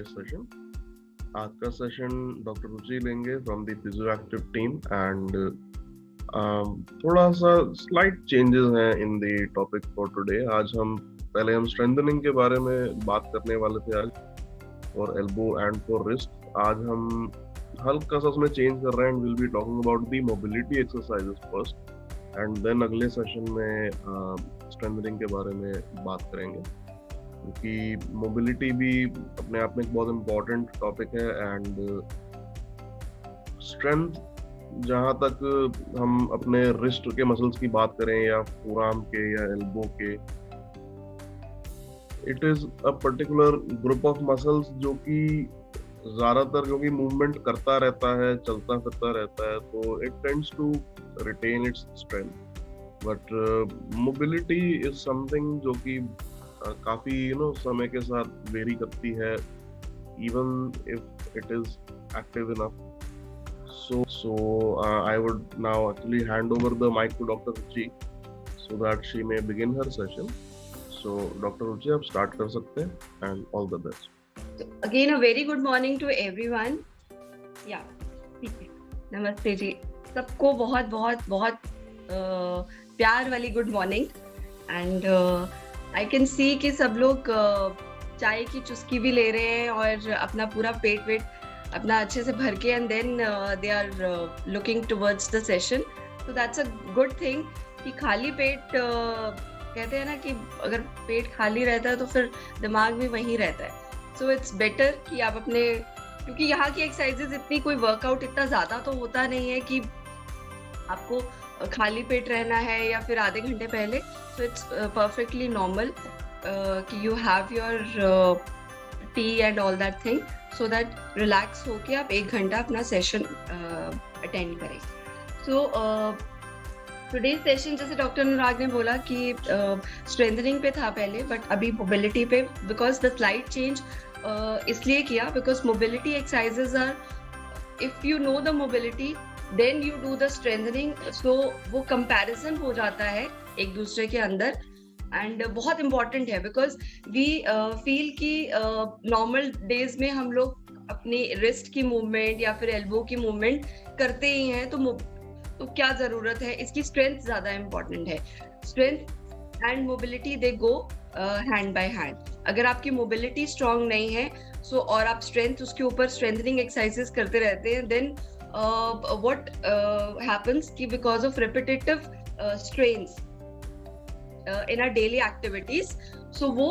Today's session. आज का session doctor रुचि लेंगे फ्रॉम द फिजियोएक्टिव टीम एंड थोड़ा सा स्लाइट चेंजेस हैं in the topic for today. आज हम स्ट्रेंथनिंग के बारे में बात करने वाले थे आज for elbow and for wrist. आज हम हल्का सा उसमें चेंज कर रहे हैं and will be talking about the mobility exercises first and then अगले सेशन में स्ट्रेंथनिंग के बारे में बात करेंगे, क्योंकि मोबिलिटी भी अपने आप में एक बहुत इम्पोर्टेंट टॉपिक है। एंड स्ट्रेंथ, जहाँ तक हम अपने रिस्ट के मसल्स की बात करें या फोरआर्म के या एल्बो के, it is a particular group of muscles जो कि ज्यादातर क्योंकि मूवमेंट करता रहता है, चलता फिरता रहता है, तो it tends to retain its strength. But mobility is something जो कि काफी समय के साथ वेरी करती है, even if it is active enough. So I would now actually hand over the mic to Dr. Ruchi so that she may begin her session. So Dr. Ruchi, आप start कर सकते हैं and all the best. So again a very good morning to everyone. Yeah, ठीक है, नमस्ते जी सबको, बहुत बहुत बहुत प्यार वाली good morning. And I can see कि सब लोग चाय की चुस्की भी ले रहे हैं और अपना पूरा पेट वेट अपना अच्छे से भर के, and then they are looking towards the session. तो दैट्स अ गुड थिंग कि खाली पेट कहते हैं ना कि अगर पेट खाली रहता है तो फिर दिमाग भी वहीं रहता है। सो इट्स बेटर कि आप अपने, क्योंकि यहाँ की एक्सरसाइजेज इतनी कोई वर्कआउट इतना ज़्यादा तो होता नहीं है कि आपको खाली पेट रहना है या फिर आधे घंटे पहले। सो इट्स परफेक्टली नॉर्मल कि you have your T and all that thing, so that relax होके आप 1 घंटा अपना सेशन अटेंड करें। सो टुडे सेशन, जैसे डॉक्टर अनुराग ने बोला कि स्ट्रेंथनिंग पे था पहले, बट अभी मोबिलिटी पे, बिकॉज द स्लाइड चेंज इसलिए किया because mobility exercises are, if you know the mobility then you do the strengthening. So वो कंपैरिजन हो जाता है एक दूसरे के अंदर, एंड बहुत इम्पॉर्टेंट है बिकॉज वी फील कि नॉर्मल डेज में हम लोग अपनी रिस्ट की मूवमेंट या फिर एल्बो की मूवमेंट करते ही हैं, तो क्या जरूरत है इसकी। स्ट्रेंथ ज्यादा इम्पॉर्टेंट है। Strength and mobility they go hand by hand. अगर आपकी मोबिलिटी स्ट्रांग नहीं है और आप स्ट्रेंथ उसके ऊपर स्ट्रेंथनिंग एक्सरसाइजेस करते रहते हैं, देन व्हाट हैपेंस कि because of repetitive strains in our daily activities, so वो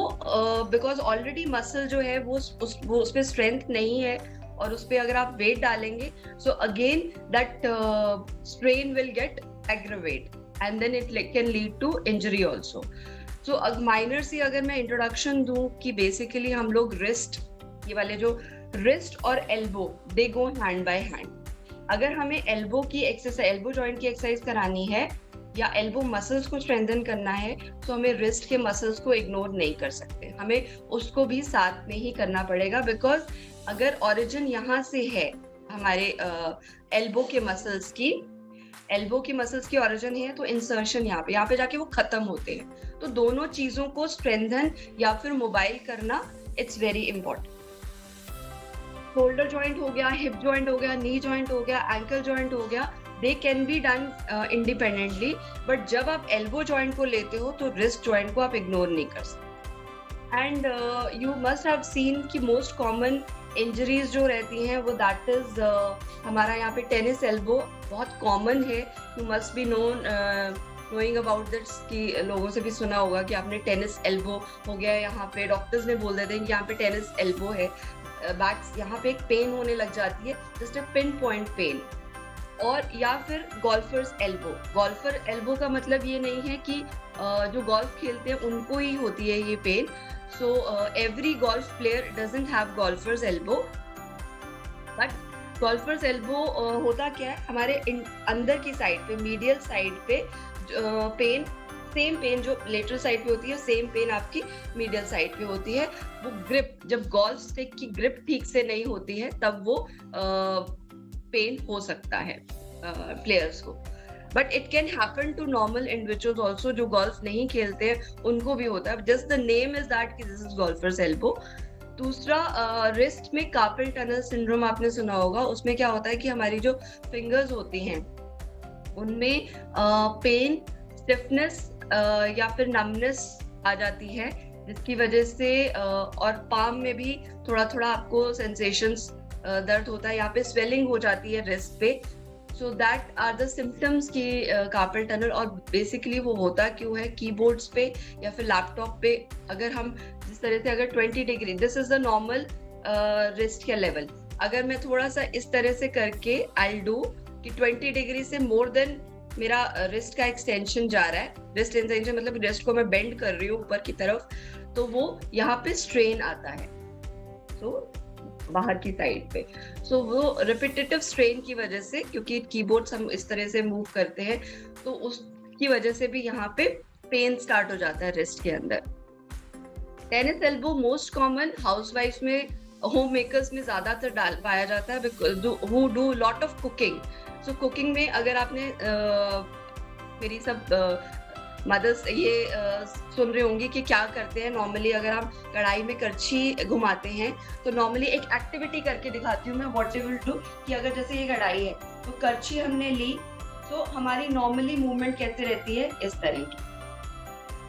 because already muscle जो है वो उस पे strength नहीं है, और उस पे अगर आप weight डालेंगे, so again that strain will get aggravate and then it can lead to injury also. So minor सी अगर मैं introduction दूं कि basically हम लोग wrist, ये वाले जो wrist और elbow they go hand by hand। अगर हमें elbow की exercise, elbow joint की exercise करानी है या एल्बो मसल्स को स्ट्रेंथन करना है, तो हमें रिस्ट के मसल्स को इग्नोर नहीं कर सकते, हमें उसको भी साथ में ही करना पड़ेगा। बिकॉज अगर ओरिजिन यहाँ से है हमारे एल्बो के मसल्स की ओरिजिन है, तो इंसर्शन यहाँ पे जाके वो खत्म होते हैं। तो दोनों चीजों को स्ट्रेंथन या फिर मोबाइल करना it's very important. Shoulder joint हो गया, हिप जॉइंट हो गया, नी जॉइंट हो गया, एंकल जॉइंट हो गया, they can be done independently, but जब आप elbow joint को लेते हो तो wrist joint को आप ignore नहीं कर सकते। And you must have seen कि most common injuries जो रहती हैं वो that is हमारा यहाँ पे tennis elbow बहुत common है। You must be knowing about this कि लोगों से भी सुना होगा कि आपने tennis elbow हो गया, यहाँ पे डॉक्टर्स ने बोल देते हैं कि यहाँ पे tennis elbow है, बैक यहाँ पे एक पेन होने लग जाती है, just a pinpoint pain। और या फिर गोल्फर्स एल्बो। गोल्फर एल्बो का मतलब ये नहीं है कि जो गोल्फ खेलते हैं उनको ही होती है ये pain. So every golf player doesn't have golfer's elbow, but golfer's elbow होता क्या है, हमारे अंदर की साइड पे, मीडियल साइड पे पेन, सेम पेन जो लेटरल साइड पे होती है, सेम पेन आपकी मीडियल साइड पे होती है। वो ग्रिप, जब गोल्फ स्टिक की ग्रिप ठीक से नहीं होती है तब वो पेन हो सकता है प्लेयर्स को। But it can happen to normal individuals also, जो गोल्फ नहीं खेलते हैं उनको भी होता है। Just the name is that कि दिस इज गोल्फर्स एल्बो। दूसरा रिस्ट में कार्पल टनल सिंड्रोम आपने सुना होगा। उसमें क्या होता है कि हमारी जो फिंगर्स होती हैं उनमें पेन, स्टिफनेस या फिर नमनेस आ जाती है, जिसकी वजह से और पाम में भी थोड़ा थोड़ा आपको सेंसेशंस दर्द होता है, यहाँ पे स्वेलिंग हो जाती है रिस्ट पे। So that are the symptoms की कार्पल टनल। और बेसिकली वो होता क्यों है, कीबोर्ड्स पे या फिर लैपटॉप पे अगर हम जिस तरह से अगर 20 degree, this is the normal wrist का लेवल, अगर मैं थोड़ा सा इस तरह से करके आई डू कि 20 डिग्री से मोर देन मेरा रिस्ट का एक्सटेंशन जा रहा है, रिस्ट एक्सटेंशन मतलब रिस्ट को मैं बेंड कर रही हूँ ऊपर की तरफ, तो वो यहाँ पे स्ट्रेन आता है, तो बाहर की साइड पे। सो वो रिपीटेटिव स्ट्रेन की वजह से, क्योंकि कीबोर्ड्स हम इस तरह से मूव करते हैं, तो उसकी वजह से भी यहाँ पे पेन स्टार्ट हो जाता है रिस्ट के अंदर। टेनिस एल्बो मोस्ट कॉमन हाउसवाइफ्स में, होम मेकर्स में ज्यादातर पाया जाता है, who do lot of cooking. So cooking में अगर आपने मेरी सब मदर्स ये सुन रही होंगी कि क्या करते हैं नॉर्मली, अगर हम कढ़ाई में करछी घुमाते हैं तो नॉर्मली एक एक्टिविटी करके दिखाती हूँ मैं, व्हाट यू विल डू, कि अगर जैसे ये कढ़ाई है तो करछी हमने ली, तो हमारी नॉर्मली मूवमेंट कैसे रहती है, इस तरह की।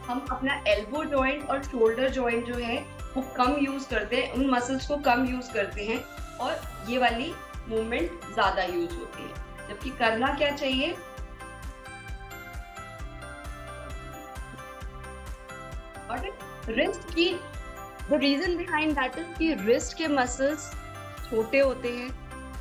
हम अपना एल्बो जॉइंट और शोल्डर जॉइंट जो है वो कम यूज करते हैं, उन मसल्स को कम यूज करते हैं, और ये वाली मूवमेंट ज्यादा यूज होती है। जबकि करना क्या चाहिए, रिस्ट की, the reason behind that is कि रिस्ट के मसल्स छोटे होते हैं,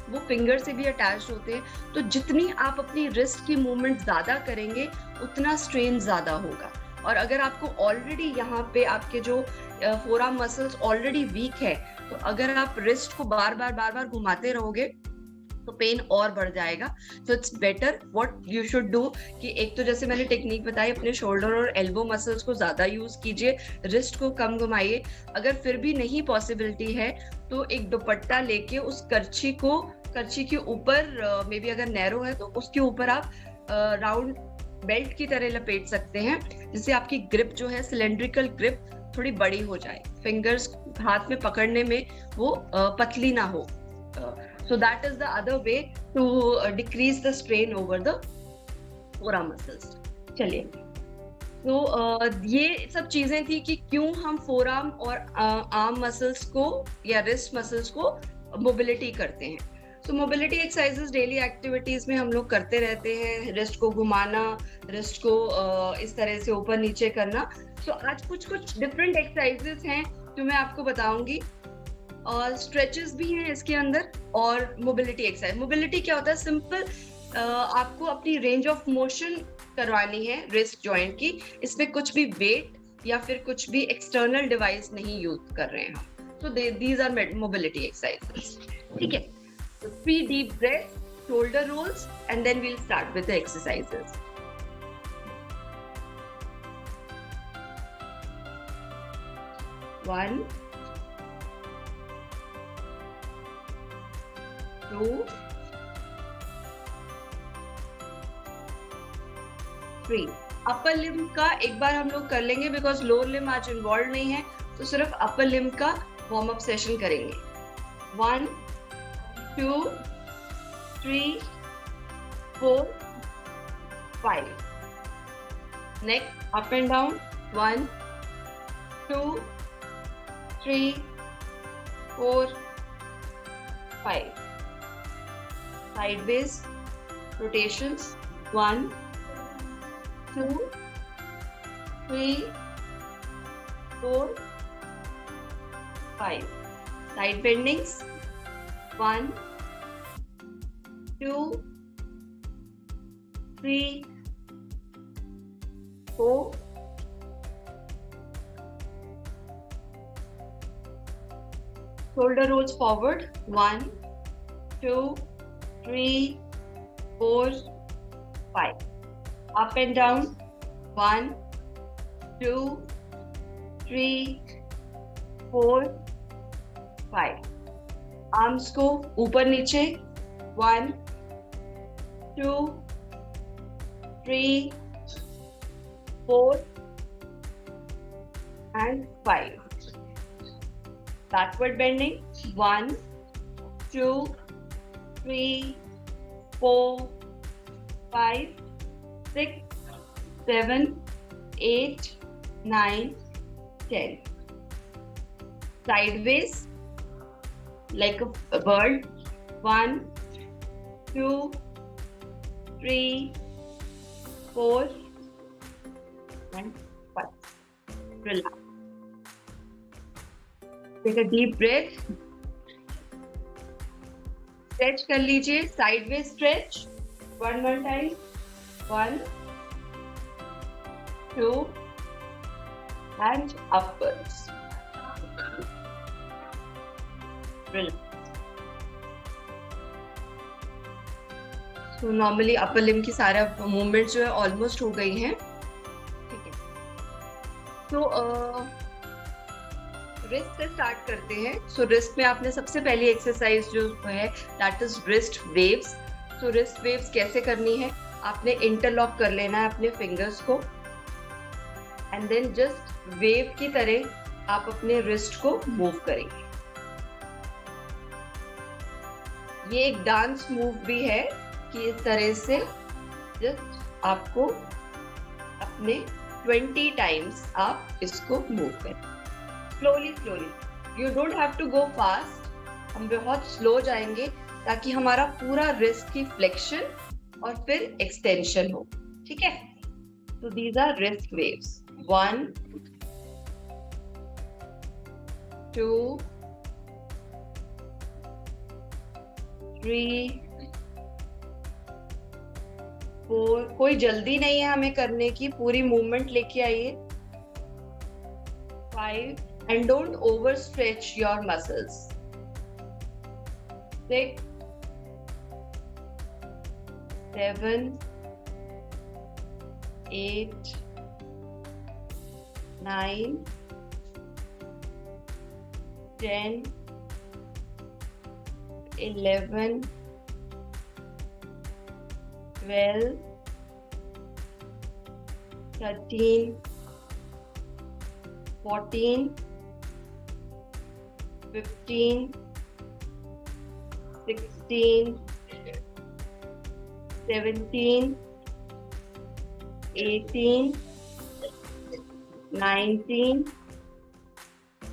वो फिंगर से भी अटैच होते हैं, तो जितनी आप अपनी रिस्ट की मूवमेंट ज्यादा करेंगे उतना स्ट्रेन ज्यादा होगा। और अगर आपको ऑलरेडी यहाँ पे आपके जो फोरआर्म मसल्स ऑलरेडी वीक है, तो अगर आप रिस्ट को बार बार घुमाते रहोगे तो पेन और बढ़ जाएगा। So it's better what you should do कि एक तो जैसे मैंने टेक्निक बताई, अपने शोल्डर और एल्बो मसल्स को ज्यादा यूज कीजिए, रिस्ट को कम घुमाइए। अगर फिर भी नहीं पॉसिबिलिटी है तो एक दुपट्टा लेके उस करछी के ऊपर, मे बी अगर नैरो है तो उसके ऊपर आप राउंड बेल्ट की तरह लपेट सकते हैं, जिससे आपकी ग्रिप जो है, सिलेंड्रिकल ग्रिप थोड़ी बड़ी हो जाए, फिंगर्स हाथ में पकड़ने में वो पतली ना हो। So that is the other way to decrease the strain over the forearm muscles. चलिए, तो ये सब चीजें थी कि क्यों हम फोरआर्म और आर्म मसल्स को या रिस्ट मसल्स को मोबिलिटी करते हैं। सो मोबिलिटी एक्सरसाइजेस डेली एक्टिविटीज में हम लोग करते रहते हैं, रिस्ट को घुमाना, रिस्ट को इस तरह से ऊपर नीचे करना। सो आज कुछ डिफरेंट एक्सरसाइजेस हैं जो मैं आपको बताऊंगी, और स्ट्रेचेस भी हैं इसके अंदर, और मोबिलिटी एक्सरसाइज। मोबिलिटी क्या होता है, सिंपल आपको अपनी रेंज ऑफ मोशन करवानी है रिस्ट जॉइंट की, इसमें कुछ भी वेट या फिर कुछ भी एक्सटर्नल डिवाइस नहीं यूज कर रहे हैं हम। So these are mobility exercises, ठीक है। 3 deep breaths, shoulder rolls, and then we'll start with the exercises. One, 2, 3. Upper limb का एक बार हम लोग कर लेंगे, बिकॉज लोअर लिम्ब आज इन्वॉल्व नहीं है, तो सिर्फ अपर लिम्ब का वार्म अप सेशन करेंगे। 1, 2, 3, 4, 5. Next, up and down. 1, 2, 3, 4, 5. Sideways rotations. 1, 2, 3, 4, 5. Side bendings. 1, 2, 3, 4. Shoulder rolls forward. 1, 2, 3, 4, 5. Up and down. 1, 2, 3, 4, 5. Arms को ऊपर नीचे। 1, 2, 3, 4 and 5. Backward bending. 1, 2, 3, 4, 5, 6, 7, 8, 9, 10. Sideways, like a bird. 1, 2, 3, 4, and 5. Relax. Take a deep breath. Stretch कर लीजिए. Sideways stretch. One more time. 1, 2, and upwards. Relax. So normally upper limb की सारा movements जो है almost हो गई हैं. ठीक है. तो रिस्ट से स्टार्ट करते हैं. सो रिस्ट में आपने सबसे पहली एक्सरसाइज जो है that is wrist waves. So wrist waves कैसे करनी है? आपने इंटरलॉक कर लेना है अपने फिंगर्स को एंड देन जस्ट वेव की तरह आप अपने रिस्ट को मूव करेंगे. ये एक डांस मूव भी है कि इस तरह से जस्ट आपको अपने 20 टाइम्स आप इसको मूव करें. Slowly slowly. You don't have to go fast. हम बहुत स्लो जाएंगे ताकि हमारा पूरा रिस्ट की फ्लेक्शन और फिर एक्सटेंशन हो. ठीक है. तो दीज आर रिस्ट वेव्स. 1, 2, 3, 4. कोई जल्दी नहीं है हमें करने की. पूरी मूवमेंट लेके आइए. 5. And don't overstretch your muscles. 6, 7, 8, 9, 10, 11, 12, 13, 14, 15, 16, 17, 18, 19,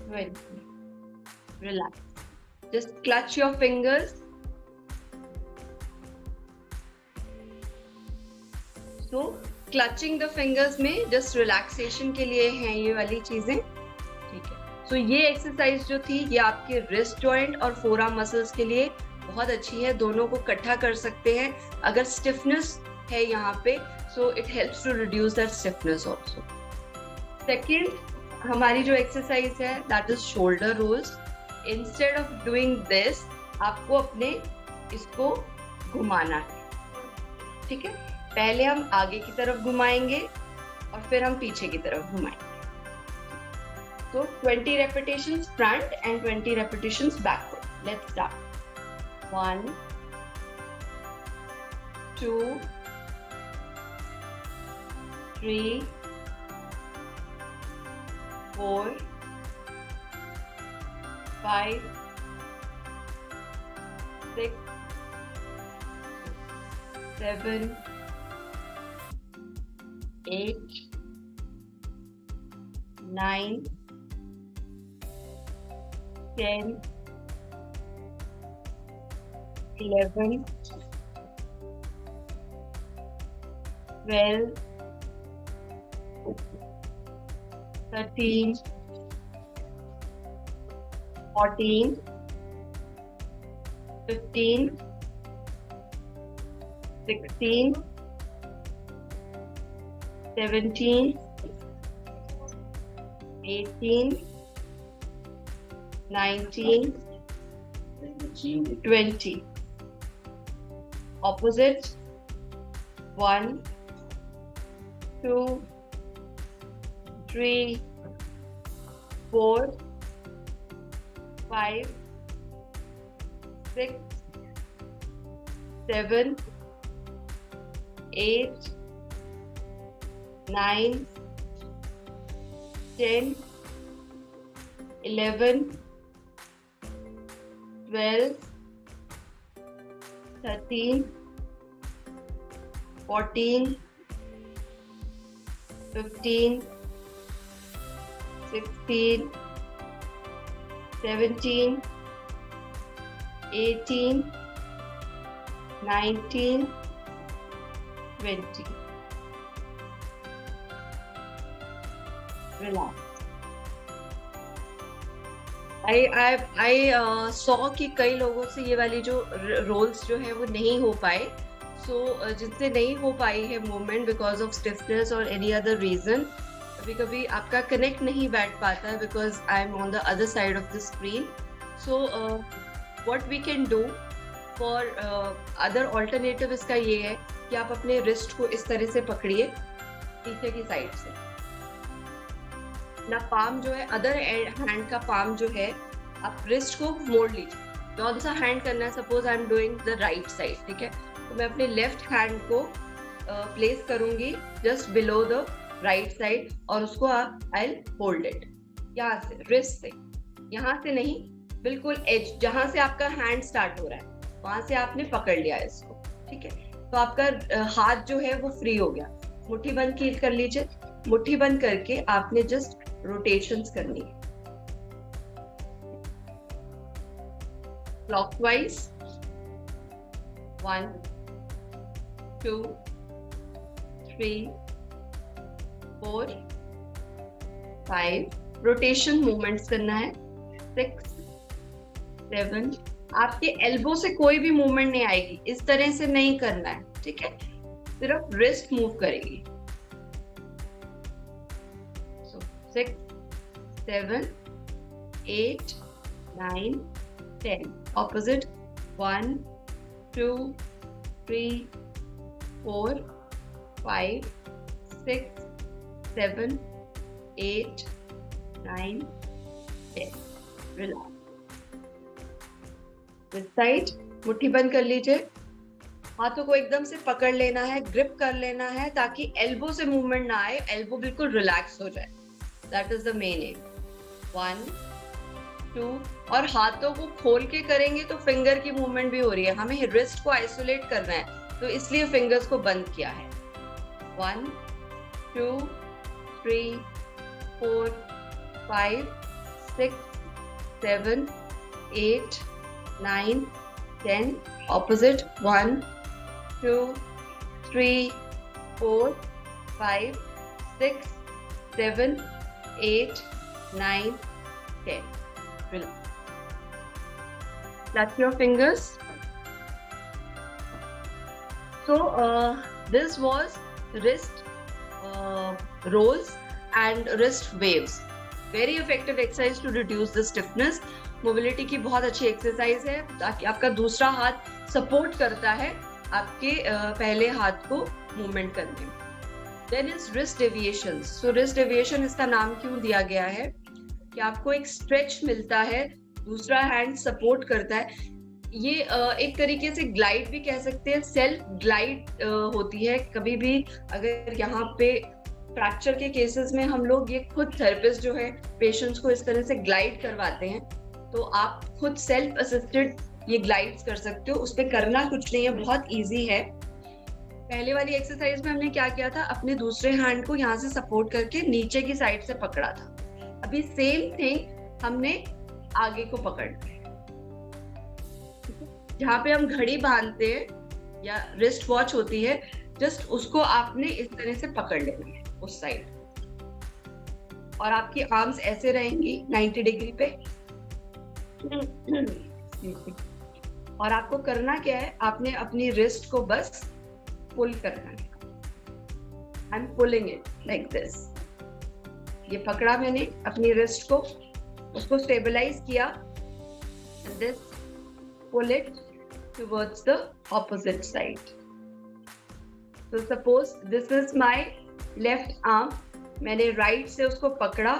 20. Relax. Just clutch your fingers. So, clutching the fingers में just relaxation के लिए हैं ये वाली चीजें. ठीक है. So, ये एक्सरसाइज जो थी ये आपके रिस्ट जॉइंट और फोरआर्म मसल्स के लिए बहुत अच्छी है. दोनों को इकट्ठा कर सकते हैं. अगर स्टिफनेस है यहाँ पे so it helps to reduce that stiffness also. Second हमारी जो एक्सरसाइज है that is shoulder rolls. Instead of doing this आपको अपने इसको घुमाना है. ठीक है. पहले हम आगे की तरफ घुमाएंगे और फिर हम पीछे की तरफ घुमाएंगे. तो 20 repetitions front and 20 repetitions backward. Let's start. 1, 2, 3, 4, 5, 6, 7, 8, 9, 10, 11, 12, 13, 14, 15, 16, 17, 18, 19, 20. Opposite. 1, 2, 3, 4, 5, 6, 7, 8, 9, 10, 11, 12, 13, 14, 15, 16, 17, 18, 19, 20. Relax. I saw कि कई लोगों से ये वाली जो रोल्स जो है वो नहीं हो पाए. So जिनसे नहीं हो पाई है मूवमेंट बिकॉज ऑफ स्टिफनेस और एनी अदर रीजन, कभी कभी आपका कनेक्ट नहीं बैठ पाता है because I am on the other side of the screen. So what we can do for other alternative इसका ये है कि आप अपने रिस्ट को इस तरह से पकड़िए पीछे की साइड से. ना पाम जो है, अदर हैंड का पाम जो है, आप रिस्ट को मोड़ लीजिए. कौन सा हैंड करना है? Suppose I am doing the right side, ठीक है, तो मैं अपने लेफ्ट हैंड को प्लेस करूंगी just below the right side और उसको आप आई होल्ड इट यहाँ से, रिस्ट से, यहाँ से नहीं, बिल्कुल एज जहां से आपका हैंड स्टार्ट हो रहा है वहां से आपने पकड़ लिया इसको, ठीक है. तो आपका हाथ जो है वो फ्री हो गया. मुट्ठी बंद कर लीजिए. मुट्ठी बंद करके आपने जस्ट रोटेशंस करनी है क्लॉकवाइज. 1, 2, 3, 4, 5. रोटेशन मूवमेंट्स करना है. 6, 7. आपके एल्बो से कोई भी मूवमेंट नहीं आएगी, इस तरह से नहीं करना है, ठीक है, सिर्फ रिस्ट मूव करेगी. 6, 7, 8, 9, 10. Opposite. 1, 2, 3, 4, 5, 6, 7, 8, 9, 10. Relax. This side. मुट्ठी बंद कर लीजिए. हाथों को एकदम से पकड़ लेना है, ग्रिप कर लेना है ताकि एल्बो से मूवमेंट ना आए, एल्बो बिल्कुल रिलैक्स हो जाए. That is the main aim. 1, 2. और हाथों को खोल के करेंगे तो फिंगर की मूवमेंट भी हो रही है. हमें रिस्ट को आइसोलेट करना है तो इसलिए फिंगर्स को बंद किया है. 1, 2, 3, 4, 5, 6, 7, 8, 9, 10. Opposite. 1, 2, 3, 4, 5, 6, 7, 8, 9, 10. Relax. Touch your fingers. So this was wrist rolls and wrist waves. Very effective exercise to reduce the stiffness. Mobility की बहुत अच्छी एक्सरसाइज है ताकि आपका दूसरा हाथ सपोर्ट करता है आपके पहले हाथ को मूवमेंट करने में. Then is wrist deviations. So wrist deviation इसका नाम क्यों दिया गया है कि आपको एक स्ट्रेच मिलता है, दूसरा हैंड सपोर्ट करता है. ये एक तरीके से ग्लाइड भी कह सकते हैं, सेल्फ ग्लाइड होती है. कभी भी अगर यहाँ पे फ्रैक्चर के केसेस में हम लोग ये खुद थेरेपिस्ट जो है पेशेंट्स को इस तरह से ग्लाइड करवाते हैं, तो आप खुद सेल्फ असिस्टेड ये ग्लाइड्स कर सकते हो. उस पर करना कुछ नहीं है, बहुत ईजी है. पहले वाली एक्सरसाइज में हमने क्या किया था, अपने दूसरे हैंड को यहाँ से सपोर्ट करके नीचे की साइड से पकड़ा था. अभी सेम थिंग हमने आगे को पकड़ना है. जहाँ पे हम घड़ी बांधते हैं या रिस्ट वॉच होती है, जस्ट उसको आपने इस तरह से पकड़ लेना है उस साइड, और आपकी आर्म्स ऐसे रहेंगी 90 डिग्री पे. और आपको करना क्या है, आपने अपनी रिस्ट को बस पुल करना है. I am pulling it like this. ये पकड़ा मैंने अपनी रिस्ट को, उसको स्टेबलाइज किया, this pull it towards the opposite side. तो suppose this is my left arm, मैंने राइट से उसको पकड़ा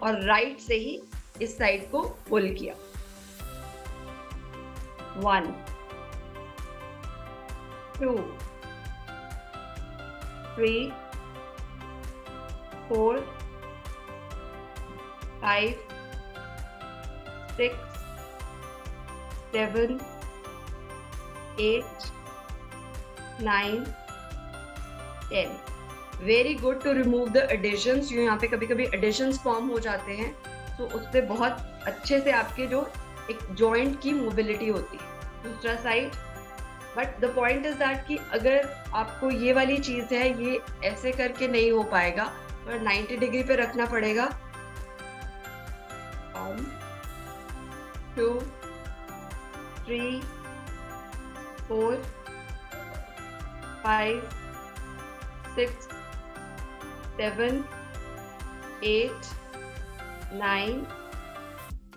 और राइट से ही इस साइड को पुल किया. 1, 2, 3, 4, 5, 6, 7, 8, 9, 10. Very good to remove the additions. यहाँ पे कभी कभी एडिशंस फॉर्म हो जाते हैं, तो उससे बहुत अच्छे से आपके जो एक जॉइंट की मोबिलिटी होती है. दूसरा side. But the point is that कि अगर आपको ये वाली चीज है, ये ऐसे करके नहीं हो पाएगा, पर 90 डिग्री पे रखना पड़ेगा. 1, 2, 3, 4, 5, 6, 7, 8, 9,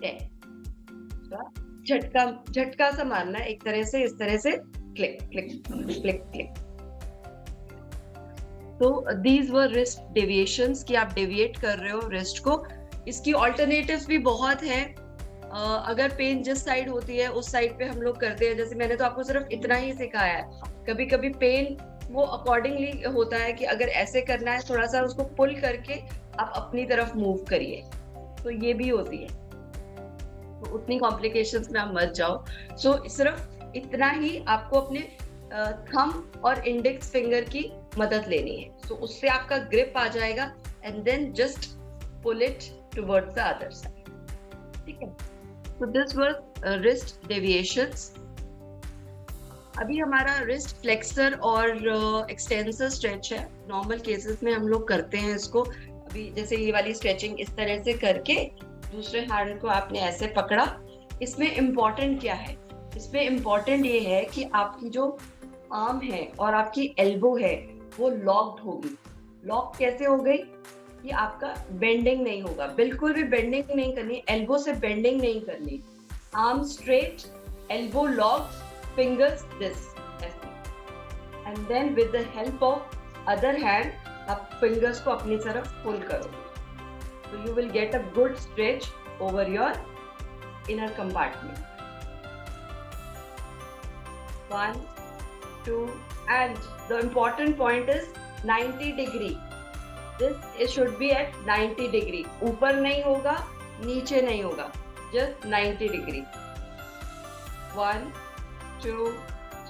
10. झटका सा मारना है एक तरह से, इस तरह से क्लिक क्लिक क्लिक क्लिक. तो दीज वर रिस्ट डेविएशंस कि आप डेविएट कर रहे हो रिस्ट को. इसकी ऑल्टरनेटिव्स भी बहुत है. अगर पेन जिस साइड होती है उस साइड पे हम लोग करते हैं. जैसे मैंने तो आपको सिर्फ इतना ही सिखाया है. कभी कभी पेन वो अकॉर्डिंगली होता है कि अगर ऐसे करना है, थोड़ा सा उसको पुल करके आप अपनी तरफ मूव करिए, तो ये भी होती है. तो उतनी कॉम्प्लिकेशंस में आप मत जाओ. सो सिर्फ इतना ही आपको अपने थंब और इंडेक्स फिंगर की मदद लेनी है. तो उससे आपका ग्रिप आ जाएगा and then just pull it towards the other side. ठीक है. So this was wrist deviations. अभी हमारा रिस्ट फ्लेक्सर और एक्सटेंसर स्ट्रेच है. नॉर्मल केसेस में हम लोग करते हैं इसको. अभी जैसे ये वाली स्ट्रेचिंग इस तरह से करके दूसरे हैंड को आपने ऐसे पकड़ा. इसमें इम्पोर्टेंट क्या है? इसमें इम्पोर्टेंट ये है कि आपकी जो आर्म है और आपकी एल्बो है वो लॉक्ड होगी. लॉक कैसे हो गई? कि आपका बेंडिंग नहीं होगा. बिल्कुल भी बेंडिंग नहीं करनी. एल्बो से बेंडिंग नहीं करनी. Arm straight, elbow locked, fingers this, and then with the help of other hand आप fingers को अपनी तरफ pull करो. So you will get a good stretch over your inner compartment. 1, 2, and the important point is 90 degree. This should be at 90 degree. ऊपर नहीं होगा, नीचे नहीं होगा, just 90 degree. 1, 2,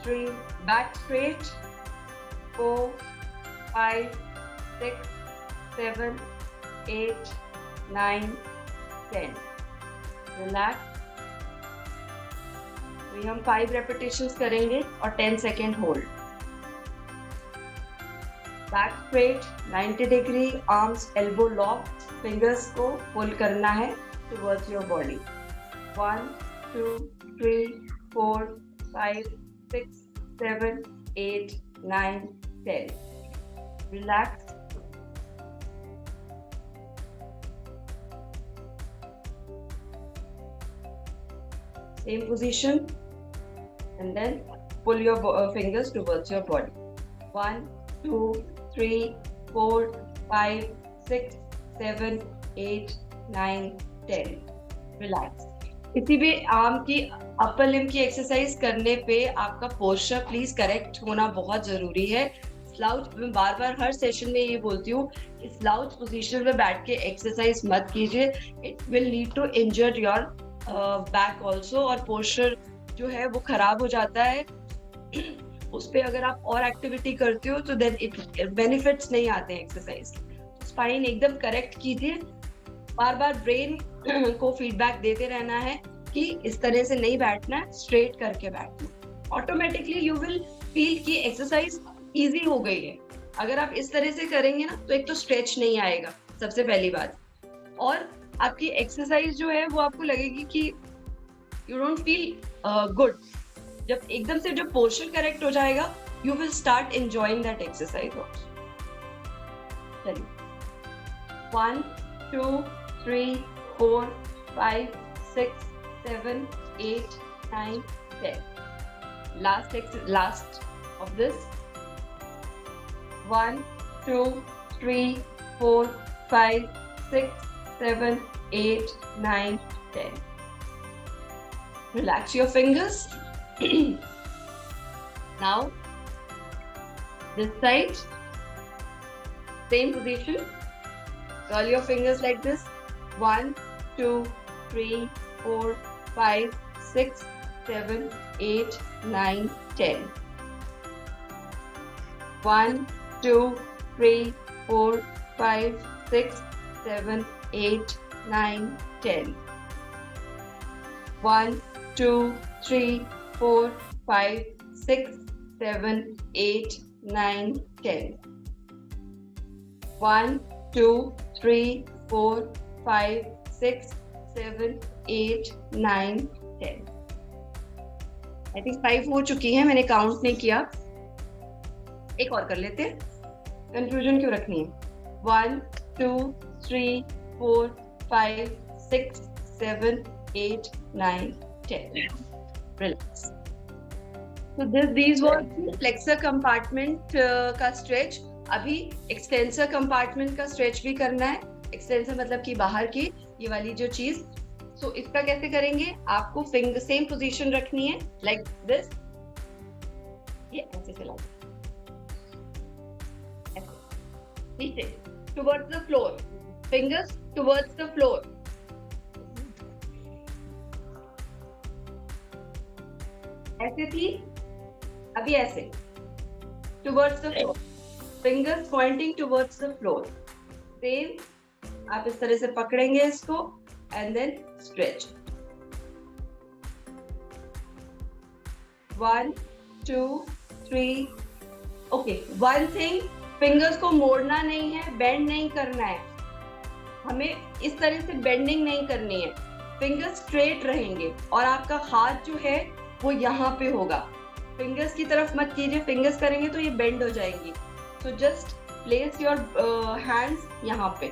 3, back straight. 4, 5, 6, 7, 8, 9, 10. Relax. तो हम 5 repetitions करेंगे और 10 second hold. Back straight, 90 degree, arms elbow locked, fingers को pull करना है towards your body. 1, 2, 3, 4, 5, 6, 7, 8, 9, 10. Relax. Same position, and then pull your fingers towards your body. 1, 2, 3, 4, 5, 6, 7, 8, 9, 10. Relax. किसी भी arm की अपर लिम्ब की एक्सरसाइज करने पे आपका पोस्चर प्लीज करेक्ट होना बहुत जरूरी है. स्लाउच, मैं बार बार हर सेशन में ये बोलती हूँ, स्लाउच पोजीशन में बैठ के एक्सरसाइज मत कीजिए. It will lead to injured your back also, और पोस्चर जो है वो खराब हो जाता है. उस पे अगर आप और एक्टिविटी करते हो तो देन इट बेनिफिट्स नहीं आते हैं एक्सरसाइज. स्पाइन एकदम करेक्ट कीजिए. बार बार ब्रेन को फीडबैक देते रहना है कि इस तरह से नहीं बैठना है, स्ट्रेट करके बैठना. ऑटोमेटिकली यू विल फील कि एक्सरसाइज इजी हो गई है. अगर आप इस तरह से करेंगे ना, तो एक तो स्ट्रेच नहीं आएगा, सबसे पहली बात, और आपकी एक्सरसाइज जो है वो आपको लगेगी कि यू डोंट फील गुड. जब एकदम से जब पोस्चर करेक्ट हो जाएगा, you will start enjoying that exercise also. चलिए, 1, 2, 3, 4, 5, 6, 7, 8, 9, 10. Last of this. 1, 2, 3, 4, 5, 6, 7, 8, 9, 10. Relax your fingers. Now, this side, same position. Curl your fingers like this. 1, 2, 3, 4, 5, 6, 7, 8, 9, 10. 1, 2, 3, 4, 5, 6, 7, 8, 9, 10. 1, 2, 3, 4, 5, 6, 7, 8, 9, 10. 1, 2, 3, 4, 5, 6, 7, 8, 9, 10. I think 5 हो चुकी है, मैंने काउंट नहीं किया. एक और कर लेते हैं, कंफ्यूजन क्यों रखनी है. 1, 2, 3, 4, 5, 6, 7, 8, 9, 10. Relax. So these were flexor compartment का stretch. अभी extensor compartment का stretch भी करना है. Extensor मतलब कि बाहर की ये वाली जो चीज. So इसका कैसे करेंगे? आपको फिंगर सेम पोजीशन रखनी है, like this. ये ऐसे चलाओ, नीचे, towards the floor, fingers towards the floor. ऐसे थी, अभी ऐसे, towards the floor, fingers pointing towards the floor. Same, आप इस तरह से पकड़ेंगे इसको and then stretch. 1, 2, 3. Okay, one thing, fingers को मोड़ना नहीं है, bend नहीं करना है. हमें इस तरह से bending नहीं करनी है. Fingers straight रहेंगे और आपका हाथ जो है वो यहाँ पे होगा. Fingers की तरफ मत कीजिए, fingers करेंगे तो ये bend हो जाएंगी. So just place your hands यहाँ पे.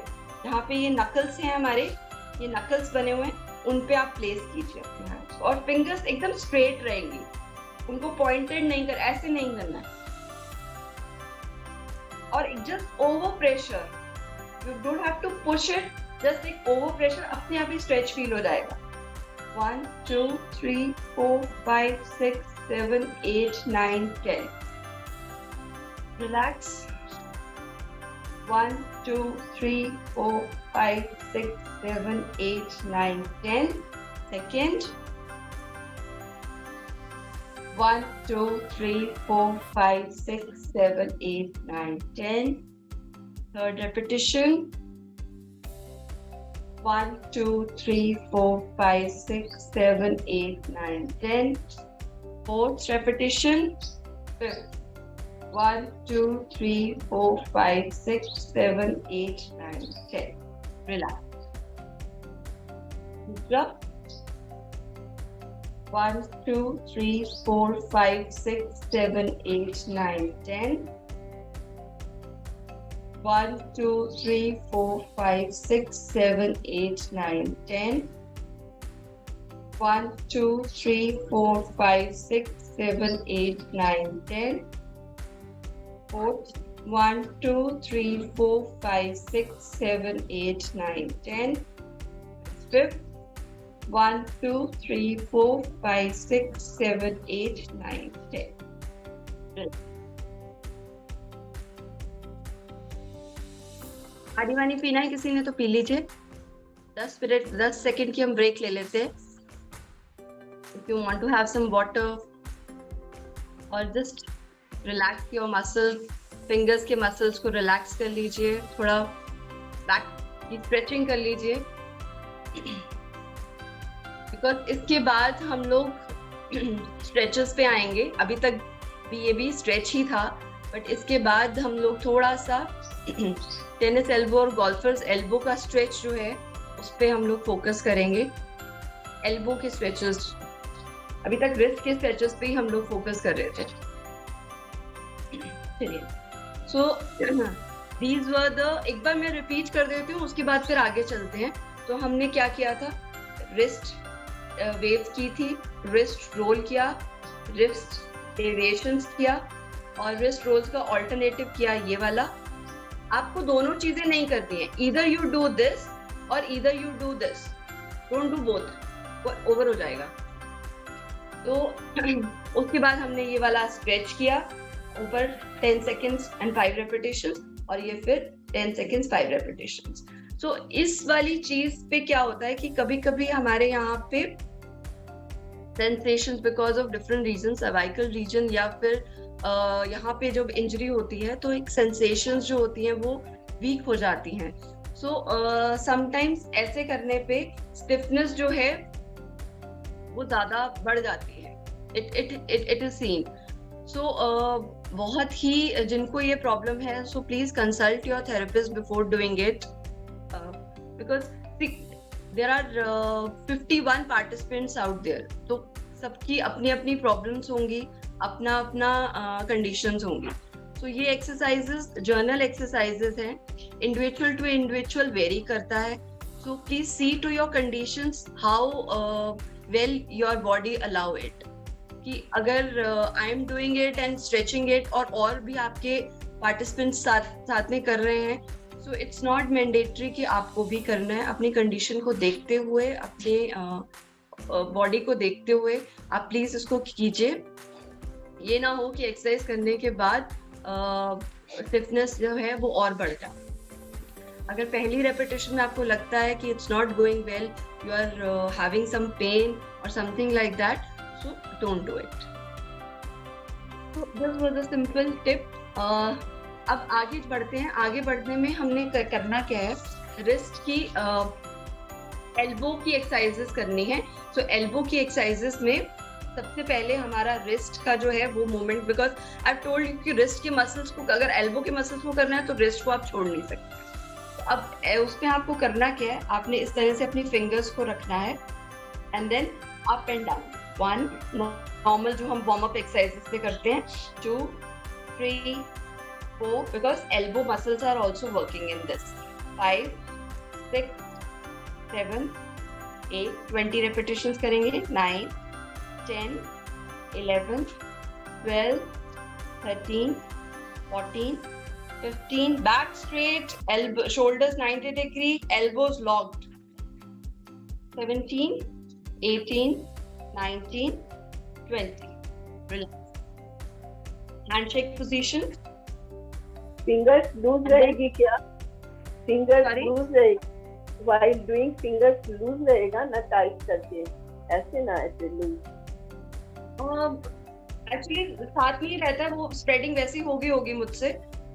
यहाँ पे ये knuckles हैं हमारे, ये नकल्स बने हुए हैं, उन पे आप प्लेस कीजिए अपने हैंड्स और फिंगर्स एकदम स्ट्रेट रहेंगी. उनको पॉइंटेड नहीं कर, ऐसे नहीं करना है. और just over pressure, you don't have to push it, just एक ओवर प्रेशर अपने आप ही स्ट्रेच फील हो जाएगा. 1, 2, 3, 4, 5, 6, 7, 8, 9, 10. Relax. 1, 2, 3, 4, 5, 6, 7, 8, 9, 10. Second. 1, 2, 3, 4, 5, 6, 7, 8, 9, 10. Third repetition. 1, 2, 3, 4, 5, 6, 7, 8, 9, 10. Fourth repetition. Fifth. 1, 2, 3, 4, 5, 6, 7, 8, 9, 10. Relax. दूसरा. 1, 2, 3, 4, 5, 6, 7, 8, 9, 10. 1, 2, 3, 4, 5, 6, 7, 8, 9, 10. 1, 2, 3, 4, 5, 6, 7, 8, 9, 10. Fourth. 1, 2, 3, 4, 5, 6, 7, 8, 9, 10. Fifth. 1, 2, 3, 4, 5, 6, 7, 8, 9, 10. पानी वानी पीना है किसी ने तो पी लीजिए. 10 सेकेंड की हम ब्रेक ले लेते हैं. If you want to have some water or just relax your muscles, fingers के muscles को relax कर लीजिए, थोड़ा back की stretching कर लीजिए. Because इसके बाद हम लोग stretches पे आएंगे. अभी तक भी ये भी stretch ही था, but इसके बाद हम लोग थोड़ा सा टेनिस एल्बो और गोल्फर्स एल्बो का स्ट्रेच जो है उस पे हम लोग फोकस करेंगे. एल्बो के स्ट्रेचेस, अभी तक रिस्ट के स्ट्रेचेस पे ही हम लोग फोकस कर रहे थे. चलिए, सो दीज वर द, एक बार मैं रिपीट कर देती हूँ, उसके बाद फिर आगे चलते हैं. तो हमने क्या किया था, रिस्ट वेव्स की थी, रिस्ट रोल किया, रिस्ट डेविएशंस किया और रिस्ट रोल्स का ऑल्टरनेटिव किया ये वाला. आपको दोनों चीजें नहीं करती हैं, ईदर यू डू दिस और either you do this, don't do both, वो ओवर हो जाएगा. तो उसके बाद हमने ये वाला स्ट्रेच किया ऊपर 10 सेकेंड्स एंड 5 रेपिटेशंस और ये फिर 10 सेकेंड्स 5 रेपिटेशंस. सो इस वाली चीज पे क्या होता है कि कभी कभी हमारे यहाँ पे sensations because of different reason, cervical reason या फिर यहाँ पे जब इंजरी होती है तो एक सेंसेशंस जो होती हैं वो वीक हो जाती हैं. सो समटाइम्स ऐसे करने पे स्टिफनेस जो है वो ज्यादा बढ़ जाती है. It is seen. सो बहुत ही जिनको ये प्रॉब्लम है, so please consult your therapist before doing it, because there are 51 participants out there. तो सबकी अपनी अपनी प्रॉब्लम्स होंगी, अपना अपना कंडीशंस होंगी. तो ये एक्सरसाइजेस जर्नल एक्सरसाइजेस हैं, इंडिविजुअल टू इंडिविजुअल वेरी करता है. So please see to your conditions how well your body allow it. कि अगर I am doing it and stretching it और भी आपके पार्टिसिपेंट्स साथ में कर रहे हैं, सो इट्स नॉट मैंडेटरी कि आपको भी करना है. अपनी कंडीशन को देखते हुए, अपने बॉडी को देखते हुए आप प्लीज इसको कीजिए. ये ना हो कि एक्सरसाइज करने के बाद स्टिफनेस जो है वो और बढ़ जाए. अगर पहली रेपिटेशन में आपको लगता है कि it's not going well, you are having some pain और something like that, so don't do it. This was a simple tip. अब आगे बढ़ते हैं. आगे बढ़ने में हमने करना क्या है, रिस्ट की एल्बो की एक्सरसाइजेस करनी है. सो एल्बो की एक्सरसाइजेस में सबसे पहले हमारा रिस्ट का जो है वो movement, because I told you कि रिस्ट के मसल्स को, अगर एल्बो के मसल्स को करना है तो रिस्ट को आप छोड़ नहीं सकते. तो अब उसमें आपको करना क्या है, आपने इस तरह से अपनी फिंगर्स को रखना है and then up and down. 1 normal जो हम वार्म अप एक्सरसाइजेस में करते हैं, 2 3 4, because elbow muscles are also working in this. 5 6 7 8, 20 repetitions करेंगे. 9 10 11 12 13 14 15. back straight, elbow shoulders 90 degree, elbows locked. 17 18 19 20. relax. handshake position. Fingers loose रहेगी क्या? फिंगर्स लूज रहेगी while doing, fingers loose रहेगा ना, टाइट करके ऐसे ना, ऐसे लूज. एक्चुअली साथ में ही रहता है, वो स्प्रेडिंग वैसी होगी मुझसे.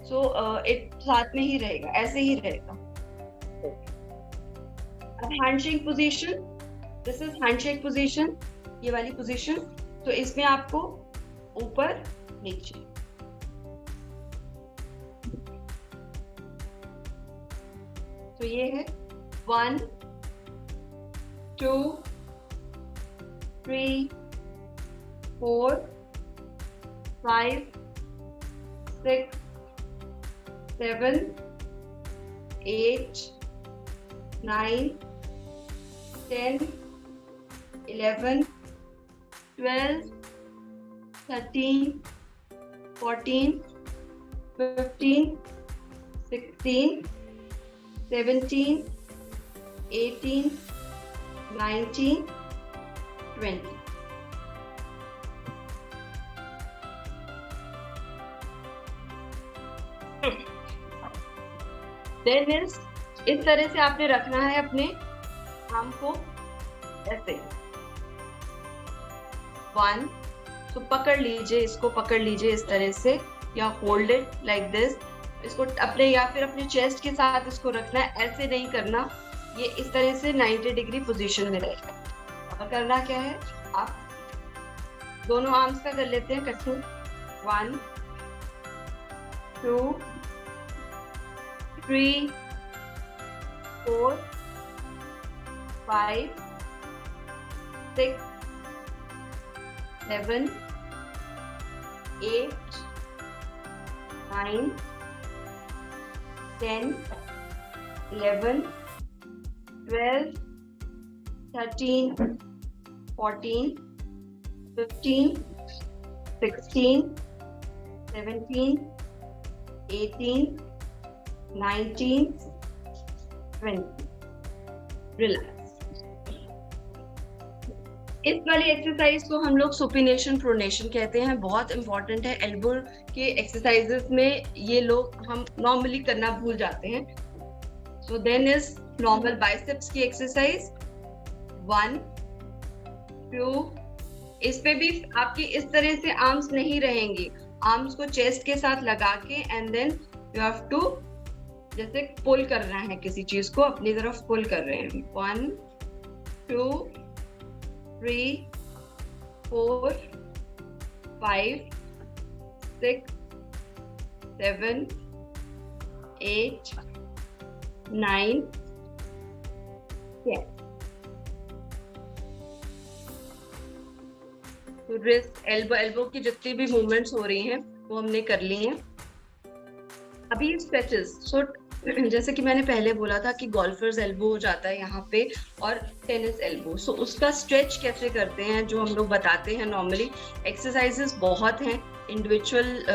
सो इट साथ में ही रहेगा, ऐसे ही रहेगा. अब handshake position, this is handshake position, ये वाली पोजीशन. तो इसमें आपको ऊपर नीचे, तो ये है 1 2 3 4 5 6 7 8 9 10 11 12 13 14 15 16 17 18 19 20. देन इज इस तरह से आपने रखना है अपने आर्म को ऐसे. 1, तो पकड़ लीजिए, इसको पकड़ लीजिए इस तरह से, या होल्ड इट लाइक दिस. इसको अपने या फिर अपने चेस्ट के साथ इसको रखना है, ऐसे नहीं करना. ये इस तरह से 90 डिग्री पोजीशन में रहेगा. और करना क्या है, आप दोनों आर्म्स का कर लेते हैं इकट्ठे. 1 2 3 4 5 6 7 8 9 10 11 12 13 14 15 16 17 18 19 20. रिलैक्स. इस वाली एक्सरसाइज को हम लोग सुपिनेशन प्रोनेशन कहते हैं. बहुत इंपॉर्टेंट है. एल्बो के एक्सरसाइजेस में ये लोग हम नॉर्मली करना भूल जाते हैं. So then is normal biceps की एक्सरसाइज. 1 2 इस पे भी आपकी इस तरह से आर्म्स नहीं रहेंगी, आर्म्स को चेस्ट के साथ लगा के and then you have to जैसे पुल करना है, किसी चीज को अपनी तरफ पुल कर रहे हैं। 1 2 3 4 5 6 7 8 9 10। तो रिस्ट, एल्बो की जितनी भी मूवमेंट्स हो रही हैं वो हमने कर ली हैं। अभी स्ट्रेचेस, सो जैसे कि मैंने पहले बोला था कि गोल्फर्स एल्बो हो जाता है यहाँ पे और टेनिस एल्बो, सो उसका स्ट्रेच कैसे करते हैं जो हम लोग बताते हैं नॉर्मली। एक्सरसाइजेस बहुत हैं, इंडिविजुअल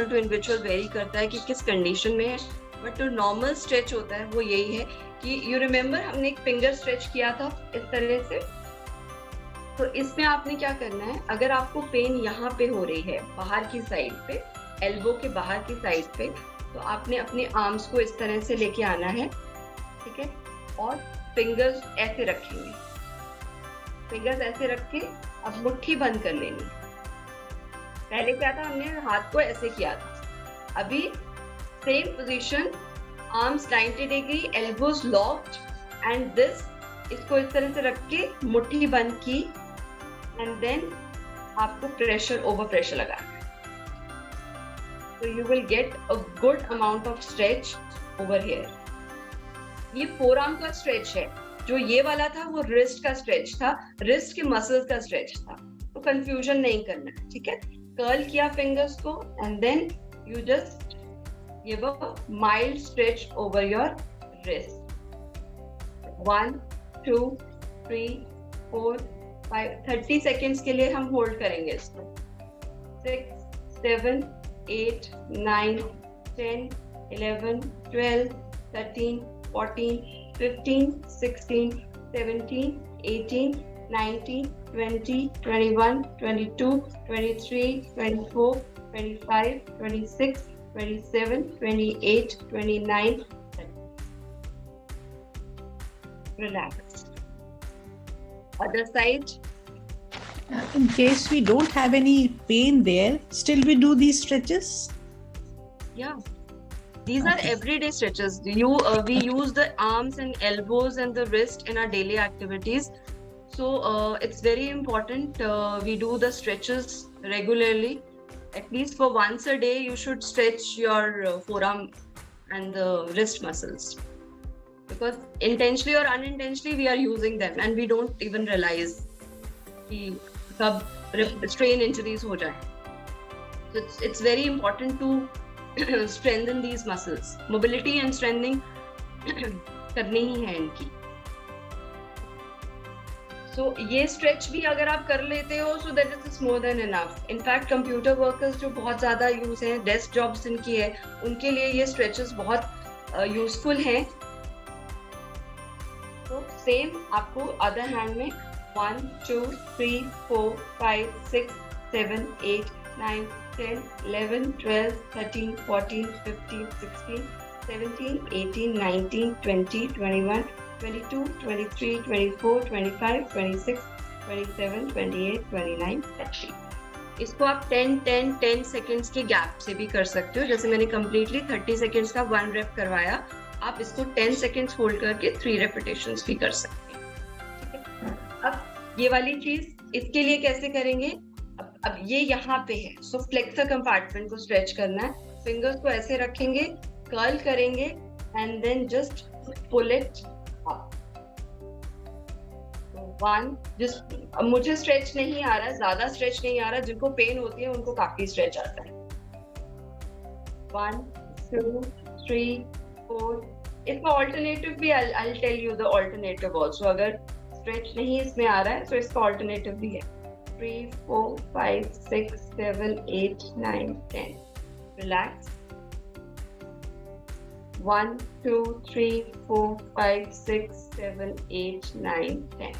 टू इंडिविजुअल वेरी करता है कि किस कंडीशन में है, बट जो नॉर्मल स्ट्रेच होता है वो यही है कि यू रिमेम्बर हमने एक फिंगर स्ट्रेच किया था इस तरह से। तो इसमें आपने क्या करना है, अगर आपको पेन यहाँ पे हो रही है बाहर की साइड पे, एल्बो के बाहर की साइड पे, तो आपने अपने आर्म्स को इस तरह से लेके आना है, ठीक है, और फिंगर्स ऐसे रखेंगे, फिंगर्स ऐसे रख के अब मुट्ठी बंद कर लेनी। पहले क्या था, हमने हाथ को ऐसे किया था, अभी same position, arms 90 degree, elbows locked and this, इसको इस तरह से रख के मुट्ठी बंद की एंड देन आपको प्रेशर ओवर प्रेशर लगाना है। So you will get a good amount of stretch over here. ये फोरआर्म का स्ट्रेच है, जो ये वाला था वो रिस्ट का स्ट्रेच था, रिस्ट के मसल्स का स्ट्रेच था, तो कंफ्यूजन नहीं करना है, ठीक है। कर्ल किया फिंगर्स को and then you just give a mild stretch over your wrist. 1 2 3 4 5 30 seconds के लिए हम होल्ड करेंगे इसको। 6 7 8 9 10 11 12 13 14 15 16 17 18 19 20 21 22 23 24 25 26 27 28 29 relax. Other side. In case we don't have any pain there, still we do these stretches? Yeah. These are everyday stretches. We use the arms and elbows and the wrist in our daily activities. So it's very important we do the stretches regularly. At least for once a day, you should stretch your forearm and the wrist muscles. Because intentionally or unintentionally, we are using them and we don't even realize कि कब strain injuries हो जाए. So it's very important to strengthen these muscles. Mobility and strengthening करनी ही है इनकी. So ये stretch भी अगर आप कर लेते हो, so that is more than enough. In fact, computer workers जो बहुत ज़्यादा यूज हैं, desk jobs इनकी है, उनके लिए ये stretches बहुत useful हैं. तो सेम आपको अदर हैंड में 1 2 3 4 5 6 7 8 9 10 11 12 13 14 15 16 17 18 19 20 21 22 23 24 25 26 27 28 29 30. इसको आप 10 सेकेंड्स के गैप से भी कर सकते हो. जैसे मैंने कंप्लीटली 30 सेकेंड्स का 1 रेप करवाया, आप इसको 10 सेकेंड्स होल्ड करके 3 रेपिटेशंस भी कर सकते हैं. अब ये वाली चीज इसके लिए कैसे करेंगे, अब ये यहाँ पे है, सो फ्लेक्सर कंपार्टमेंट को स्ट्रेच करना है. फिंगर्स को ऐसे रखेंगे, कर्ल करेंगे and then just pull it up. मुझे स्ट्रेच नहीं आ रहा, ज्यादा स्ट्रेच नहीं आ रहा, जिनको पेन होती है उनको काफी स्ट्रेच आता है. 1 2 3 4. इसका ऑल्टरनेटिव भी I'll tell you the alternative also. अगर स्ट्रेच नहीं इसमें आ रहा है तो इसका ऑल्टरनेटिव भी है. 3 4 5 6 7 8 9 10. Relax. 1 2 3 4 5 6 7 8 9 10.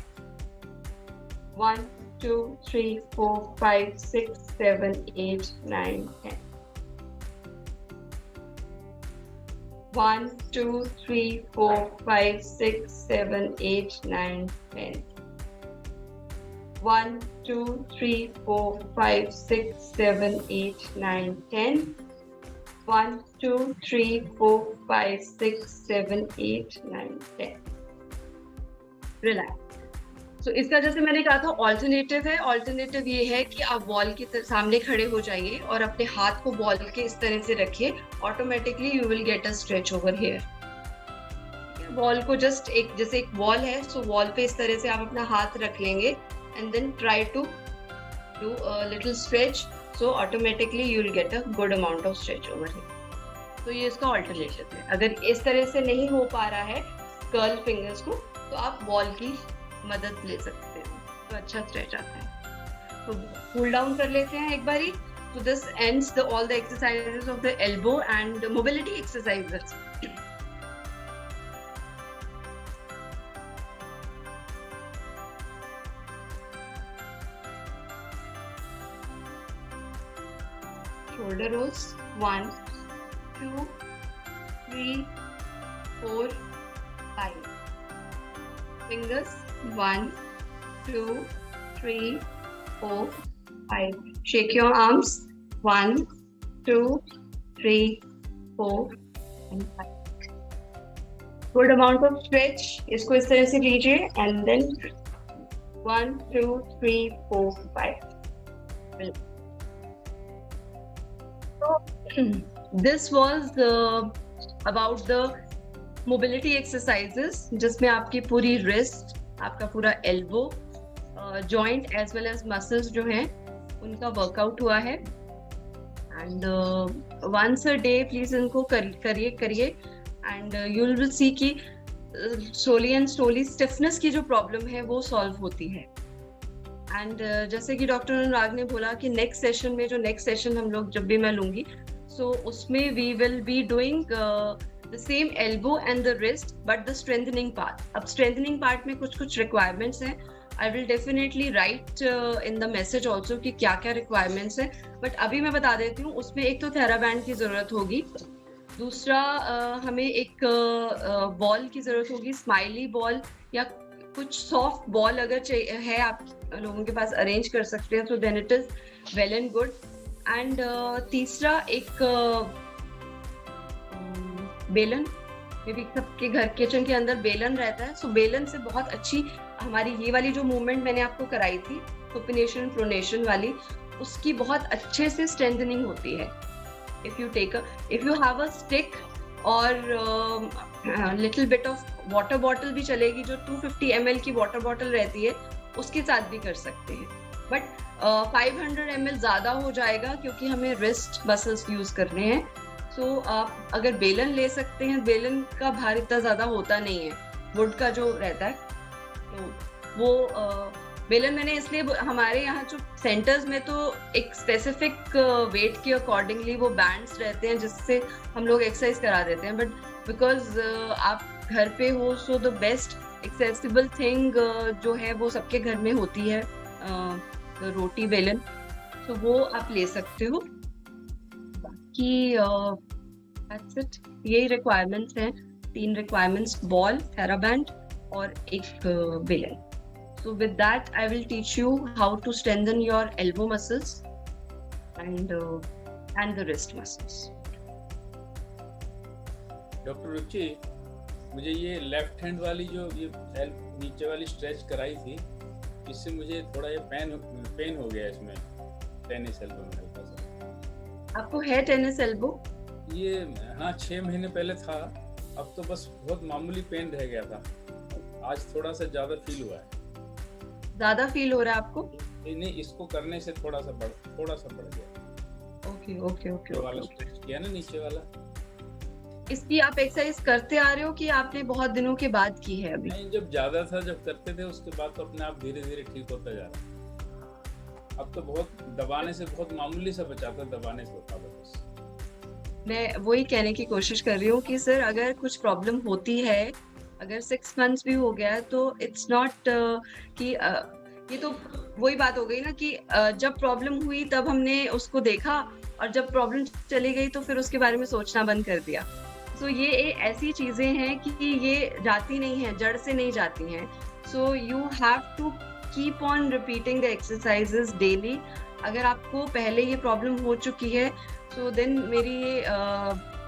1 2 3 4 5 6 7 8 9 10. 1 2 3 4 5 6 7 8 9 10. 1 2 3 4 5 6 7 8 9 10 1 2 3 4 5 6 7 8 9 10 रिलैक्स। सो इसका जैसे मैंने कहा था ऑल्टरनेटिव है। ऑल्टरनेटिव ये है कि आप वॉल के सामने खड़े हो जाइए और अपने हाथ को बॉल के इस तरह से रखिए, automatically you will get a stretch over here. Wall को जस्ट एक जैसे एक वॉल है, सो वॉल पे इस तरह से आप अपना हाथ रख लेंगे and then try to do a little stretch, so automatically you will get a good amount of stretch over here. तो ये इसका ऑल्टरनेटिव है। अगर इस तरह से नहीं हो पा रहा है कर्ल फिंगर्स को, तो आप बॉल की मदद ले सकते हैं, तो अच्छा स्ट्रेच आता है। तो कूल डाउन कर लेते हैं एक बारी। So this ends all the exercises of the elbow and mobility exercises. Shoulder rolls 1 2 3 4 5. Fingers 1 2 3 4 5. Shake your arms 1 2 3 4 and 5. Good amount of stretch. इसको इस तरह से लीजिए and then 1 2 3 4 5. So this was about the mobility exercises, जिसमें आपकी पूरी wrist, आपका पूरा elbow, joint as well as muscles जो हैं उनका वर्कआउट हुआ है। And once a day please इनको करिए एंड यू विल सी कि स्लोली एंड स्लोली स्टिफनेस की जो प्रॉब्लम है वो सॉल्व होती है। एंड जैसे कि डॉक्टर अनुराग ने बोला कि नेक्स्ट सेशन में, जो नेक्स्ट सेशन हम लोग जब भी मैं लूंगी, सो उसमें we will be doing the same elbow and the wrist but the strengthening part. अब स्ट्रेंथनिंग पार्ट में कुछ रिक्वायरमेंट्स हैं। I will definitely write in the message also कि क्या क्या requirements है, बट अभी मैं बता देती हूँ। उसमें एक तो थेराबैंड की जरूरत होगी, दूसरा हमें एक बॉल की जरूरत होगी, स्माइली बॉल या कुछ सॉफ्ट बॉल अगर है आप लोगों के पास अरेंज कर सकते हैं, तो then it is well and good. And तीसरा एक बेलन, मे बी सबके घर किचन के अंदर बेलन रहता है, सो बेलन से बहुत अच्छी हमारी ये वाली जो मूवमेंट मैंने आपको कराई थी सुपिनेशन प्रोनेशन वाली, उसकी बहुत अच्छे से स्ट्रेंथनिंग होती है। If you have a stick और little bit of water bottle भी चलेगी, जो 250 ml की वाटर बॉटल रहती है उसके साथ भी कर सकते हैं, बट 500 ml ज्यादा हो जाएगा क्योंकि हमें रिस्ट मसल्स यूज करने हैं। सो आप अगर बेलन ले सकते हैं, बेलन का भार इतना ज्यादा होता नहीं है, वुड का जो रहता है, तो वो बेलन मैंने इसलिए, हमारे यहाँ जो सेंटर्स में तो एक स्पेसिफिक वेट के अकॉर्डिंगली वो बैंड्स रहते हैं जिससे हम लोग एक्सरसाइज करा देते हैं, बट बिकॉज आप घर पे हो, so the best accessible thing जो है वो सबके घर में होती है, रोटी बेलन, तो वो आप ले सकते हो। बाकी that's it, यही रिक्वायरमेंट्स हैं, 3 रिक्वायरमेंट्स, बॉल, थेराबैंड और एक बेलन। So with that, I will teach you how to strengthen your elbow muscles and the wrist muscles. Doctor Ruchi, मुझे ये लेफ्ट हैंड वाली जो ये नीचे वाली स्ट्रेच कराई थी, इससे मुझे थोड़ा ये पेन हो गया इसमें, टेनिस एल्बो में हल्का सा। आपको है टेनिस एल्बो? ये हाँ 6 महीने पहले था, अब तो बस बहुत मामूली पेन रह गया था, आज थोड़ा सा ज्यादा फील हुआ है। ज्यादा फील हो रहा है आपको? नहीं, इसको करने से थोड़ा सा बढ़ गया। ओके वाला स्ट्रेच किया ना नीचे वाला, इसकी आप एक्सरसाइज करते आ रहे हो कि आपने बहुत दिनों के बाद की है अभी? नहीं, जब ज्यादा था, जब करते थे उसके बाद तो अपने आप धीरे धीरे ठीक होता जा रहा। अब तो बहुत दबाने से, बहुत मामूली सा बचाता, दबाने से होता बस। मैं वही कहने की कोशिश कर रही हूँ कि सर अगर कुछ प्रॉब्लम होती है, अगर 6 months भी हो गया है, तो इट्स नॉट कि ये तो वही बात हो गई ना कि जब प्रॉब्लम हुई तब हमने उसको देखा और जब प्रॉब्लम चली गई तो फिर उसके बारे में सोचना बंद कर दिया। सो ये ऐसी चीजें हैं कि ये जाती नहीं है, जड़ से नहीं जाती हैं। So you have to keep on repeating the exercises daily. अगर आपको पहले ये प्रॉब्लम हो चुकी है सो देन मेरी ये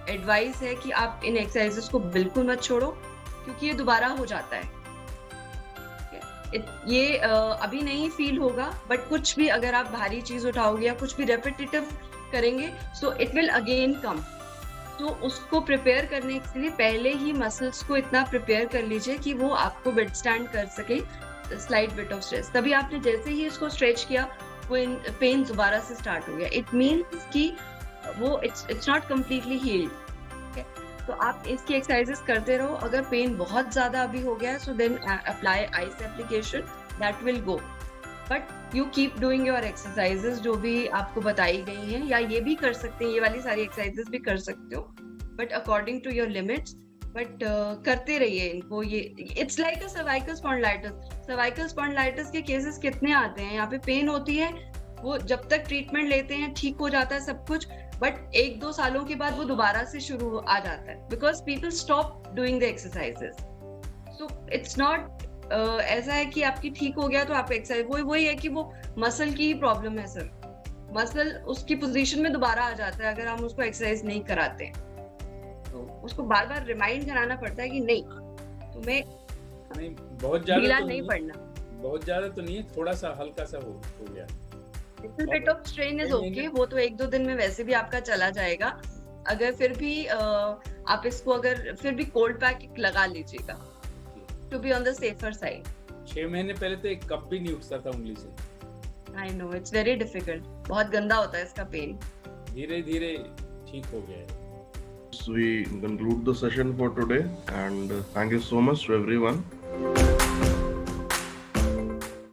एडवाइस है कि आप इन एक्सरसाइजेस को बिल्कुल मत छोड़ो, क्योंकि ये दोबारा हो जाता है. ये अभी नहीं फील होगा, बट कुछ भी अगर आप भारी चीज उठाओगे या कुछ भी रेपिटेटिव करेंगे so it will again come. तो उसको प्रिपेयर करने के लिए पहले ही मसल्स को इतना प्रिपेयर कर लीजिए कि वो आपको विदस्टैंड कर सके स्लाइट बिट ऑफ स्ट्रेस. तभी आपने जैसे ही इसको स्ट्रेच किया वो पेन दोबारा से स्टार्ट हो गया. इट मीन्स कि वो इट्स नॉट कम्प्लीटली हील्ड. तो आप इसकी एक्सरसाइजेस करते रहो. अगर पेन बहुत ज्यादा अभी हो गया है so then apply ice application, that will go. But you keep doing your exercises जो भी आपको बताई गई हैं, या ये भी कर सकते हैं, ये वाली सारी एक्सरसाइजेस भी कर सकते हो, but according to your limits. But करते रहिए इनको. ये it's like a cervical spondylitis. Cervical spondylitis के केसेस कितने आते हैं. यहाँ पे पेन होती है, वो जब तक ट्रीटमेंट लेते हैं ठीक हो जाता है सब कुछ, बट 1-2 सालों के बाद वो दोबारा से शुरू आ जाता है, because people stop doing the exercises. So it's not ऐसा है कि आपकी ठीक हो गया तो आप एक्सरसाइज, वही है कि वो मसल की ही प्रॉब्लम है सर. मसल उसकी पोजीशन में दोबारा आ जाता है अगर हम उसको एक्सरसाइज नहीं कराते हैं. तो उसको बार बार रिमाइंड कराना पड़ता है कि नहीं तुम्हें नहीं, बहुत ज्यादा ढीला तो नहीं पड़ना. बहुत ज्यादा तो नहीं है, थोड़ा सा हल्का सा हो गया. Little bit of strain is okay. वो तो 1-2 दिन में वैसे भी आपका चला जाएगा. अगर फिर भी आप इसको अगर फिर भी कोल्ड पैक लगा लीजिएगा to be on the safer side. 6 महीने पहले तो एक कप भी नहीं उठता था उंगली से. I know it's very difficult. बहुत गंदा होता है इसका पेन. धीरे धीरे ठीक हो गया है. We conclude the session for today, and thank you so much to everyone.